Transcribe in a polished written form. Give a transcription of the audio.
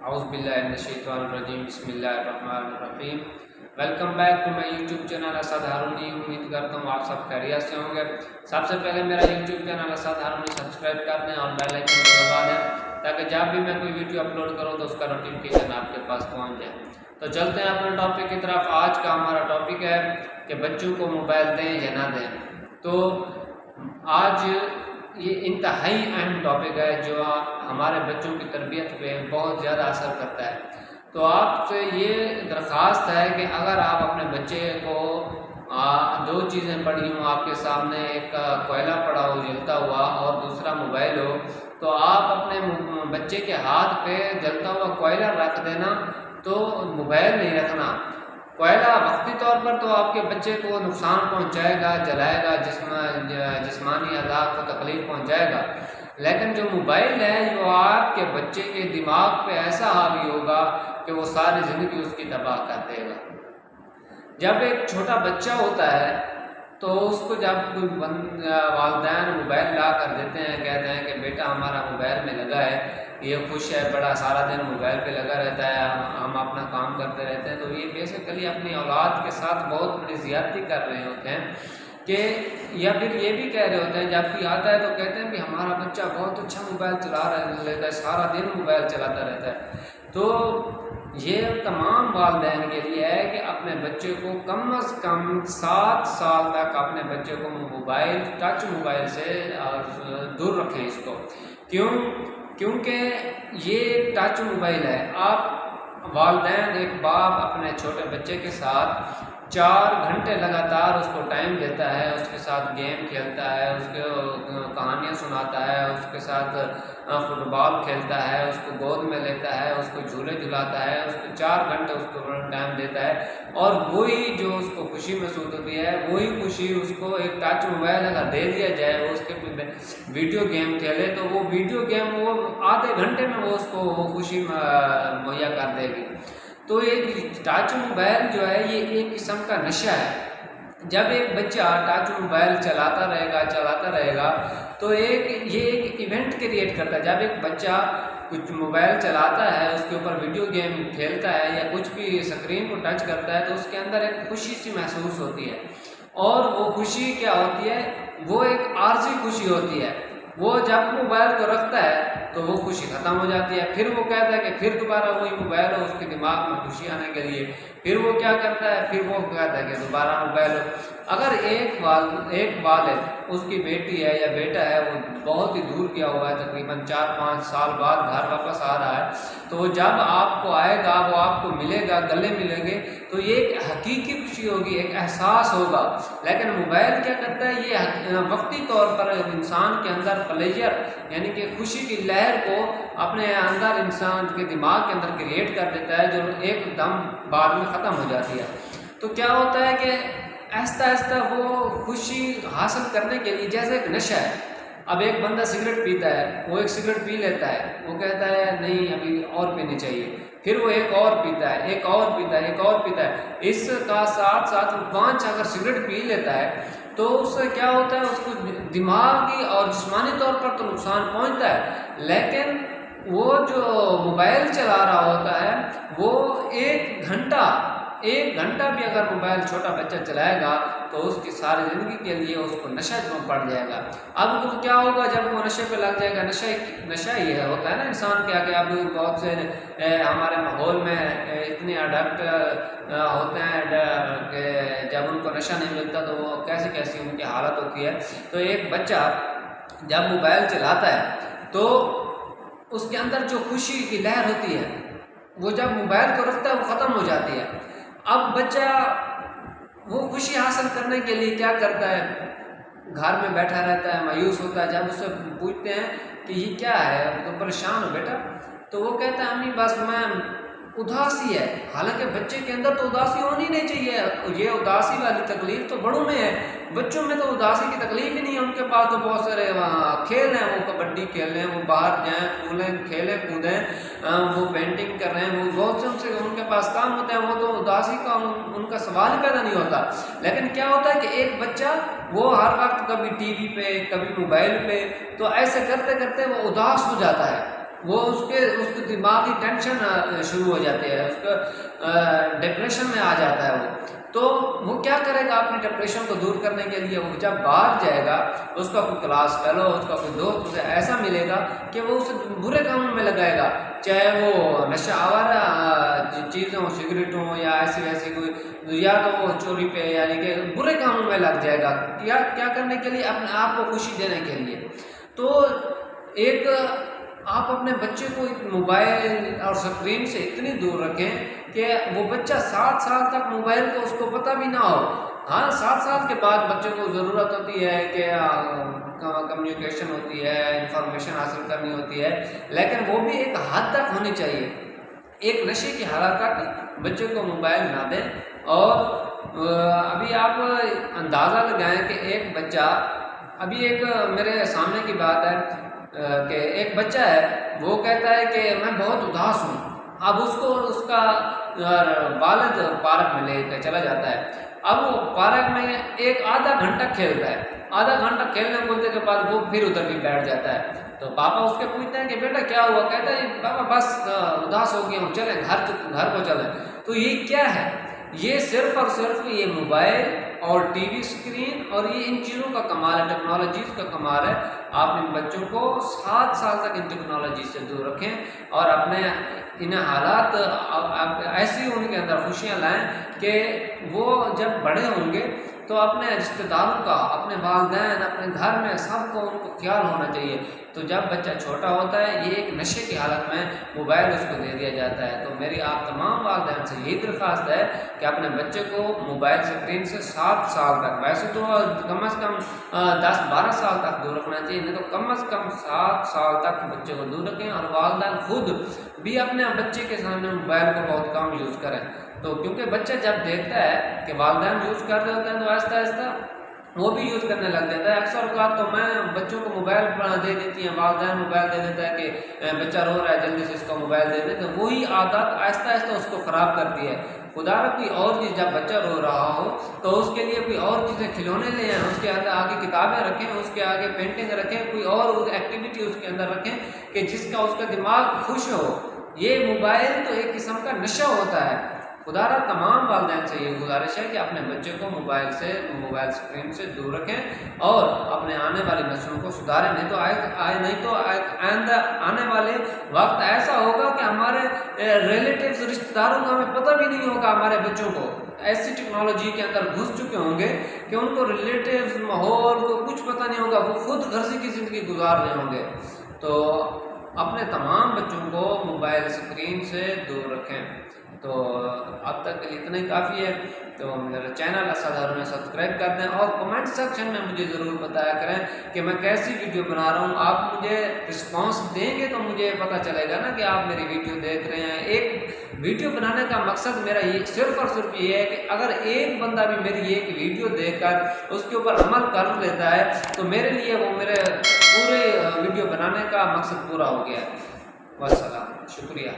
اعوذ باللہ من الشیطان الرجیم بسم اللہ الرحمن الرحیم۔ Welcome back to my YouTube channel Asad Haroni. امید کرتا ہوں آپ سب خیریت سے ہوں گے۔ سب سے پہلے میرا YouTube channel Asad Harooni subscribe کر دیں اور بیل آئکن کو دبا دیں تاکہ جب بھی میں کوئی ویڈیو اپلوڈ کروں تو اس کا نوٹیفیکیشن آپ کے پاس پہنچ جائے۔ تو چلتے ہیں اپنے ٹاپک کی طرف۔ آج کا ہمارا ٹاپک ہے کہ بچوں کو موبائل دیں یا نہ دیں۔ تو آج یہ انتہائی اہم ٹاپک ہے جو ہمارے بچوں کی تربیت پہ بہت زیادہ اثر کرتا ہے۔ تو آپ سے یہ درخواست ہے کہ اگر آپ اپنے بچے کو دو چیزیں پڑھی ہوں آپ کے سامنے، ایک کوئلہ پڑا ہو جلتا ہوا اور دوسرا موبائل ہو، تو آپ اپنے بچے کے ہاتھ پہ جلتا ہوا کوئلہ رکھ دینا، تو موبائل نہیں رکھنا۔ کوئلہ وقتی طور پر تو آپ کے بچے کو نقصان پہنچائے گا، جلائے گا، جسمانی اعضاء کو تکلیف پہنچائے گا، لیکن جو موبائل ہے وہ آپ کے بچے کے دماغ پہ ایسا حاوی ہوگا کہ وہ ساری زندگی اس کی تباہ کر دے گا۔ جب ایک چھوٹا بچہ ہوتا ہے تو اس کو جب کوئی والدین موبائل لا کر دیتے ہیں، کہتے ہیں کہ بیٹا ہمارا موبائل میں لگا ہے، یہ خوش ہے، بڑا سارا دن موبائل پہ لگا رہتا ہے، ہم اپنا کام کرتے رہتے ہیں، تو یہ بیسیکلی اپنی اولاد کے ساتھ بہت بڑی زیادتی کر رہے ہوتے ہیں کہ یا پھر یہ بھی کہہ رہے ہوتے ہیں، جب کوئی آتا ہے تو کہتے ہیں کہ ہمارا بچہ بہت اچھا موبائل چلا لیتا ہے، سارا دن موبائل چلاتا رہتا ہے۔ تو یہ تمام والدین کے لیے ہے کہ اپنے بچے کو کم از کم 7 سال تک اپنے بچے کو موبائل ٹچ موبائل سے دور رکھیں اس کو۔ کیونکہ یہ ٹچ موبائل ہے، آپ والدین ایک باپ اپنے چھوٹے بچے کے ساتھ 4 گھنٹے لگاتار اس کو ٹائم دیتا ہے، اس کے ساتھ گیم کھیلتا ہے، اس کو کہانیاں سناتا ہے، اس کے ساتھ فٹ بال کھیلتا ہے، اس کو گود میں لیتا ہے، اس کو جھولے جھلاتا ہے، اس کو 4 گھنٹے اس کو ٹائم دیتا ہے، اور وہی جو اس کو خوشی محسوس ہوتی ہے، وہی خوشی اس کو ایک ٹچ موبائل اگر دے دیا جائے، وہ اس کے ویڈیو گیم کھیلے تو وہ ویڈیو گیم وہ آدھے گھنٹے میں وہ اس کو وہ خوشی مہیا کر دے گی۔ تو ایک ٹچ موبائل جو ہے یہ ایک قسم کا نشہ ہے۔ جب ایک بچہ ٹچ موبائل چلاتا رہے گا تو یہ ایک ایونٹ کریٹ کرتا ہے۔ جب ایک بچہ کچھ موبائل چلاتا ہے، اس کے اوپر ویڈیو گیم کھیلتا ہے یا کچھ بھی اسکرین کو ٹچ کرتا ہے، تو اس کے اندر ایک خوشی سی محسوس ہوتی ہے، اور وہ خوشی کیا ہوتی ہے؟ وہ ایک عارضی خوشی ہوتی ہے۔ وہ جب موبائل کو رکھتا ہے تو وہ خوشی ختم ہو جاتی ہے، پھر وہ کہتا ہے کہ پھر دوبارہ وہی موبائل ہو، اس کے دماغ میں خوشی آنے کے لیے پھر وہ کیا کرتا ہے؟ پھر وہ کہتا ہے کہ دوبارہ موبائل ہو۔ اگر ایک والد اس کی بیٹی ہے یا بیٹا ہے، وہ بہت ہی دور گیا ہوا ہے، تقریباً 4-5 سال بعد گھر واپس آ رہا ہے، تو جب آپ کو آئے گا، وہ آپ کو ملے گا، گلے ملیں گے، تو یہ ایک حقیقی خوشی ہوگی، ایک احساس ہوگا۔ لیکن موبائل کیا کرتا ہے؟ یہ وقتی طور پر انسان کے اندر پلیجر یعنی کہ خوشی کی لہر کو اپنے اندر انسان کے دماغ کے اندر کریٹ کر دیتا ہے، جو ایک دم بعد میں ختم ہو جاتی ہے۔ تو کیا ہوتا ہے کہ آہستہ آہستہ وہ خوشی حاصل کرنے کے لیے جیسے ایک نشہ ہے۔ اب ایک بندہ سگریٹ پیتا ہے، وہ ایک سگریٹ پی لیتا ہے، وہ کہتا ہے نہیں ابھی اور پینی چاہیے، پھر وہ ایک اور پیتا ہے، ایک اور پیتا ہے، ایک اور پیتا ہے، اس کا ساتھ ساتھ 5 اگر سگریٹ پی لیتا ہے تو اس سے کیا ہوتا ہے؟ اس کو دماغی اور جسمانی طور پر تو نقصان پہنچتا ہے، لیکن وہ جو موبائل چلا رہا ہوتا ہے وہ 1 گھنٹہ بھی اگر موبائل چھوٹا بچہ چلائے گا تو اس کی ساری زندگی کے لیے اس کو نشہ پڑ جائے گا۔ اب وہ کیا ہوگا جب وہ نشے پہ لگ جائے گا؟ نشہ یہ ہوتا ہے نا انسان کے آگے۔ اب بہت سے ہمارے ماحول میں اتنے اڈکٹ ہوتے ہیں کہ جب ان کو نشہ نہیں ملتا تو وہ کیسی ان کی حالت ہوتی ہے۔ تو ایک بچہ جب موبائل چلاتا ہے تو اس کے اندر جو خوشی کی لہر ہوتی ہے وہ جب موبائل کو رکھتا ہے وہ ختم ہو جاتی ہے۔ اب بچہ وہ خوشی حاصل کرنے کے لیے کیا کرتا ہے؟ گھر میں بیٹھا رہتا ہے، مایوس ہوتا ہے۔ جب اس سے پوچھتے ہیں کہ یہ کیا ہے، تو پریشان ہو بیٹا، تو وہ کہتا ہے امی بس میں اداسی ہے۔ حالانکہ بچے کے اندر تو اداسی ہونی نہیں چاہیے، یہ اداسی والی تکلیف تو بڑوں میں ہے، بچوں میں تو اداسی کی تکلیف ہی نہیں ہے۔ ان کے پاس تو بہت سارے کھیل ہیں، وہ کبڈی کھیل رہے ہیں، وہ باہر جائیں، کھیلیں کودیں، وہ پینٹنگ کر رہے ہیں، وہ بہت سے ان کے پاس کام ہوتے ہیں، وہ تو اداسی کا ان کا سوال ہی پیدا نہیں ہوتا۔ لیکن کیا ہوتا ہے کہ ایک بچہ وہ ہر وقت کبھی ٹی وی پہ، کبھی موبائل پہ، تو ایسے کرتے کرتے وہ اداس ہو جاتا ہے، وہ اس کے دماغی ٹینشن شروع ہو جاتی ہے، اس کا ڈپریشن میں آ جاتا ہے تو وہ کیا کرے گا اپنی ڈپریشن کو دور کرنے کے لیے؟ وہ جب باہر جائے گا، اس کا کوئی کلاس فیلو، اس کا کوئی دوست اسے ایسا ملے گا کہ وہ اسے برے کاموں میں لگائے گا، چاہے وہ نشہ آور چیزوں، سگریٹوں یا ایسی ویسی کوئی، یا تو وہ چوری پہ یعنی کہ برے کاموں میں لگ جائے گا، کیا کرنے کے لیے؟ اپنے آپ کو خوشی دینے کے لیے۔ تو ایک آپ اپنے بچے کو موبائل اور اسکرین سے اتنی دور رکھیں کہ وہ بچہ 7 سال تک موبائل کو اس کو پتہ بھی نہ ہو۔ ہاں 7 سال کے بعد بچے کو ضرورت ہوتی ہے کہ کمیونیکیشن ہوتی ہے، انفارمیشن حاصل کرنی ہوتی ہے، لیکن وہ بھی ایک حد تک ہونی چاہیے۔ ایک نشے کی حالت تک بچے کو موبائل نہ دیں۔ اور ابھی آپ اندازہ لگائیں کہ ایک بچہ، ابھی ایک میرے سامنے کی بات ہے کہ ایک بچہ ہے، وہ کہتا ہے کہ میں بہت اداس ہوں۔ اب اس کا والد پارک میں لے کے چلا جاتا ہے، اب وہ پارک میں ایک آدھا گھنٹہ کھیلتا ہے، آدھا گھنٹہ کھیلنے بولنے کے بعد وہ پھر ادھر بھی بیٹھ جاتا ہے۔ تو پاپا اس کے پوچھتے ہیں کہ بیٹا کیا ہوا؟ کہتا ہے پاپا بس اداس ہو گیا ہوں، چلیں گھر کو چلیں۔ تو یہ کیا ہے؟ یہ صرف اور صرف یہ موبائل اور ٹی وی اسکرین اور یہ ان چیزوں کا کمال ہے، ٹیکنالوجیز کا کمال ہے۔ آپ ان بچوں کو 7 سال تک ان ٹیکنالوجی سے دور رکھیں اور اپنے ان حالات ایسی ان کے اندر خوشیاں لائیں کہ وہ جب بڑے ہوں گے تو اپنے رشتہ داروں کا، اپنے والدین، اپنے گھر میں سب کو ان کو خیال ہونا چاہیے۔ تو جب بچہ چھوٹا ہوتا ہے یہ ایک نشے کی حالت میں موبائل اس کو دے دیا جاتا ہے۔ تو میری آپ تمام والدین سے یہی درخواست ہے کہ اپنے بچے کو موبائل اسکرین سے 7 سال تک، ویسے تو کم از کم 10-12 سال تک دور رکھنا چاہیے، نہیں تو کم از کم 7 سال تک بچے کو دور رکھیں۔ اور والدین خود بھی اپنے بچے کے سامنے موبائل کو بہت کم یوز کریں۔ تو کیونکہ بچہ جب دیکھتا ہے کہ والدین یوز کر رہے ہوتے ہیں تو آہستہ آہستہ وہ بھی یوز کرنے لگ جاتا ہے۔ اکثر اوقات تو میں بچوں کو موبائل دے دیتی ہیں، والدین موبائل دے دیتا ہے کہ بچہ رو رہا ہے جلدی سے اس کو موبائل دے دیتے ہیں، وہی عادت آہستہ آہستہ اس کو خراب کرتی ہے۔ خدا را کوئی اور چیز، جب بچہ رو رہا ہو تو اس کے لیے کوئی اور چیزیں، کھلونے لے آئیں، اس کے آگے کتابیں رکھیں، اس کے آگے پینٹنگ رکھیں، کوئی اور ایکٹیویٹی اس کے اندر رکھیں کہ جس کا اس کا دماغ خوش ہو۔ یہ موبائل تو ایک قسم کا نشہ ہوتا ہے۔ خدا را تمام والدین سے یہ گزارش ہے کہ اپنے بچے کو موبائل اسکرین سے دور رکھیں اور اپنے آنے والی نسلوں کو سدھاریں، نہیں تو آئندہ آنے والے وقت ایسا ہوگا کہ ہمارے ریلیٹیوز، رشتہ داروں کا ہمیں پتہ بھی نہیں ہوگا، ہمارے بچوں کو ایسی ٹیکنالوجی کے اندر گھس چکے ہوں گے کہ ان کو ریلیٹیوز، ماحول کو کچھ پتہ نہیں ہوگا، وہ خود غرضی کی زندگی گزار رہے ہوں گے۔ تو اپنے تمام بچوں کو موبائل اسکرین سے دور رکھیں۔ تو اب تک کے لیے اتنا ہی کافی ہے۔ تو میرا چینل اسد ہارون سبسکرائب کر دیں اور کمنٹ سیکشن میں مجھے ضرور بتایا کریں کہ میں کیسی ویڈیو بنا رہا ہوں۔ آپ مجھے رسپانس دیں گے تو مجھے پتہ چلے گا نا کہ آپ میری ویڈیو دیکھ رہے ہیں۔ ایک ویڈیو بنانے کا مقصد میرا یہ صرف اور صرف یہ ہے کہ اگر ایک بندہ بھی میری ایک ویڈیو دیکھ کر اس کے اوپر عمل کر لیتا ہے تو میرے لیے وہ میرے پورے ویڈیو بنانے کا مقصد پورا ہو گیا ہے۔ والسلام، شکریہ۔